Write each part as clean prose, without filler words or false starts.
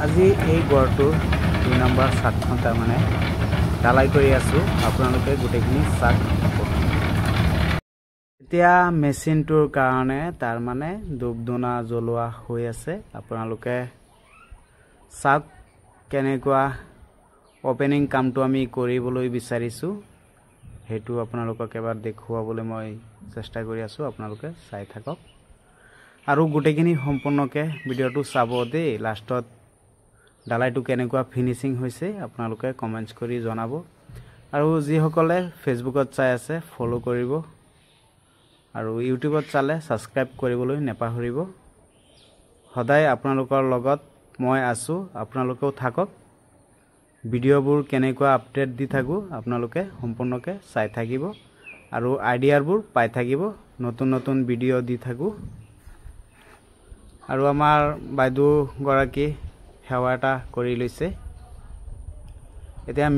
আজি এই গড়টো 2 নম্বৰ ছাদখন তাৰমানে ঢালাই কৰি আছো আপোনালোকে গোটেইখিনি চাক এতিয়া মেচিনটোৰ কাৰণে তাৰমানে ধূপধূনা জ্বলোৱা হৈ আছে আপোনালোকে চাক কেনেকুৱা ওপেনিং কামটো আমি কৰিবলৈ বিচাৰিছো হেতু আপোনালোকক এবাৰ দেখুৱাবলৈ মই চেষ্টা কৰি আছো আপোনালোকে চাই থাকক আৰু গোটেইখিনি সম্পূৰ্ণকে ভিডিওটো চাব দে লাষ্টত ডালাইটো কেনেকুৱা ফিনিশিং হৈছে আপোনালোকে কমেন্টছ কৰি জনাব আৰু যি সকলে ফেসবুকত চাই আছে ফলো কৰিব আৰু ইউটিউবত চালে সাবস্ক্ৰাইব কৰিবলৈ নেপাহৰিব সদায় আপোনালোকৰ লগত মই আছো আপোনালোকেও থাকক ভিডিওবোৰ কেনেকুৱা আপডেট দি থাকো আপোনালোকে সম্পূৰ্ণকে চাই থাকিব আৰু আইডিয়াবোৰ পাই থাকিব নতুন নতুন ভিডিও দি থাকো আৰু আমাৰ বাইদু গৰাকী সেৱা এটা কৰি লৈছে এতিয়া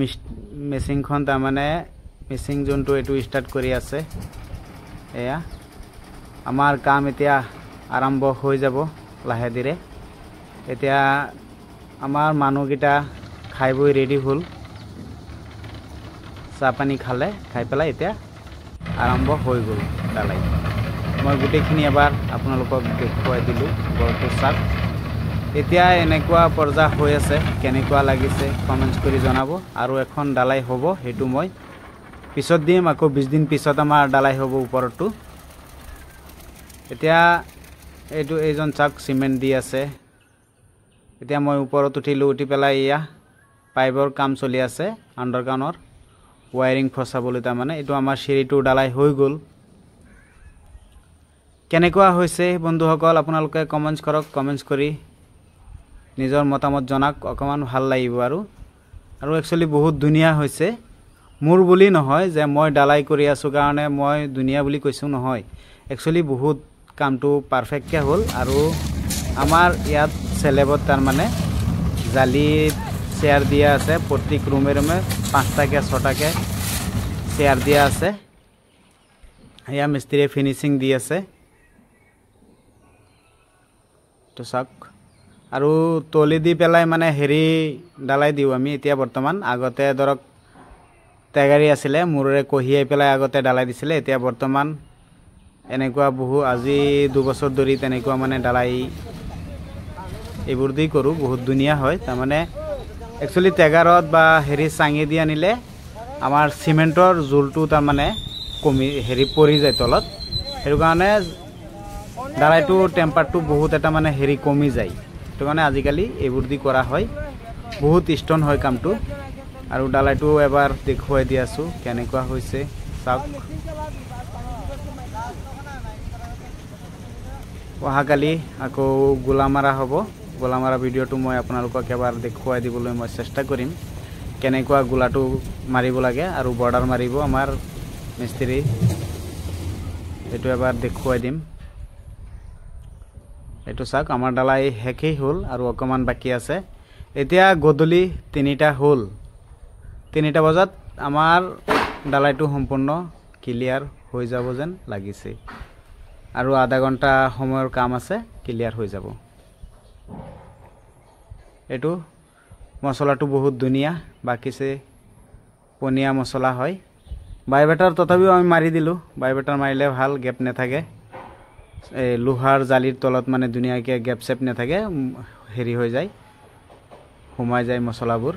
মেচিনখন তাৰমানে মেচিন জোনটো এটো স্টাৰ্ট কৰি আছে এয়া আমাৰ কাম এতিয়া আৰম্ভ হৈ যাব লাহে ধীৰে এতিয়া আমাৰ মানুহগিটা খাইবই ৰেডি হল চাপানি খালে খাই পেলাই এতিয়া আৰম্ভ হৈ গল ডালাই মই গোটেইখিনি এবাৰ আপোনালোকক দেখুৱাই দিলো গড়টো চাক এতিয়া এনেকুৱা পৰ্যা হৈ আছে কেনেকুৱা লাগিছে কমেন্টছ কৰি জনাব আৰু এখন ডালাই হ'ব হেতু মই পিছত দিম আকৌ 20 দিন পিছত আমাৰ ডালাই হ'ব ওপৰটো এতিয়া এইটো এইজন চাক সিমেন্ট দি আছে এতিয়া মই ওপৰত উঠিলো উঠি পেলাই ইয়া পাইপৰ কাম চলি আছে আন্ডাৰগ্ৰাউণ্ডৰ ওয়্যাৰিং ফসাবলৈ তাৰমানে এটো আমাৰ সিৰিটো ডালাই হৈ গল কেনেকুৱা হৈছে বন্ধুসকল আপোনালোকে কমেন্টছ কৰক কমেন্টছ কৰি নিজৰ মতামত জনাক অকমান ভাল লাগিব আৰু একচুয়ালি বহুত ধুনিয়া হৈছে মোৰ বুলি নহয় যে মই ডালাই কৰি আছো কাৰণে মই ধুনিয়া বুলি কৈছো নহয় একচুয়ালি বহুত কামটো পাৰফেক্ট কে হল আৰু আমাৰ ইয়াত সেলেবত তাৰমানে জালি চেয়াৰ দিয়া আছে প্ৰত্যেক ৰুমে ৰুমে 5টাকে 6টাকে চেয়াৰ দিয়া আছে ইয়া মিস্ত্ৰি ফিনিশিং দি আছে তো সাক আৰু তলি দি পেলাই মানে হেৰি ডালাই দিও আমি এতিয়া বৰ্তমান আগতে ধৰক তেগাৰি আছিল মুৰৰে কহিয়াই পেলাই আগতে ডালাই দিছিল এতিয়া বৰ্তমান এনেকুৱা বহু আজি 2 বছৰ ধৰি তেনেকুৱা মানে ডালাই এইবোৰ দি কৰো বহুত ধুনিয়া হয় তাৰ মানে একচুয়ালি তেগাৰত বা হেৰি সাঙি দি আনিলে আমাৰ সিমেন্টৰ জুলটো তাৰ মানে কমি হেৰি পৰি যায় তলত হেতু কাৰণে ডালাইটো টেম্পাৰটো বহুত এটা মানে হেৰি কমি যায় তো মানে আজিকালি এইবোৰ দি কৰা হয় বহুত স্টোন হয় কামটো আৰু ডালাইটো এবাৰ দেখুৱাই দি আছো কেনেকুৱা হৈছে চাওক ওহাকালি আকৌ গোলামাৰা হ'ব গোলামাৰা ভিডিওটো মই আপোনালোকক এবাৰ দেখুৱাই দিবলৈ মই চেষ্টা কৰিম কেনেকুৱা গোলাটো মাৰিব লাগে আৰু বৰ্ডাৰ মাৰিব আমাৰ মিস্ত্ৰি এটো এবাৰ দেখুৱাই দিম এটো চাক আমাৰ ডালাই হেকেই হল আৰু অকমান বাকি আছে এতিয়া গদলি 3টা হল 3টা বজাত আমাৰ ডালাইটো সম্পূৰ্ণ ক্লিয়াৰ হৈ যাব যেন লাগিছে আৰু আধা ঘন্টা সময়ৰ কাম আছে ক্লিয়াৰ হৈ যাব এটো মছলাটো বহুত ধুনিয়া বাকিছে পনিয়া মছলা হয় বাইবেটাৰ তথাপিও আমি মাৰি দিলো বাইবেটাৰ মাৰিলে ভাল গেপ নেথাকে এই লোহাৰ জালিৰ তলত মানে ধুনিয়াকে গেপ সেপ নেথাকে হেৰি হৈ যায় সোমাই যায় মছলাবোৰ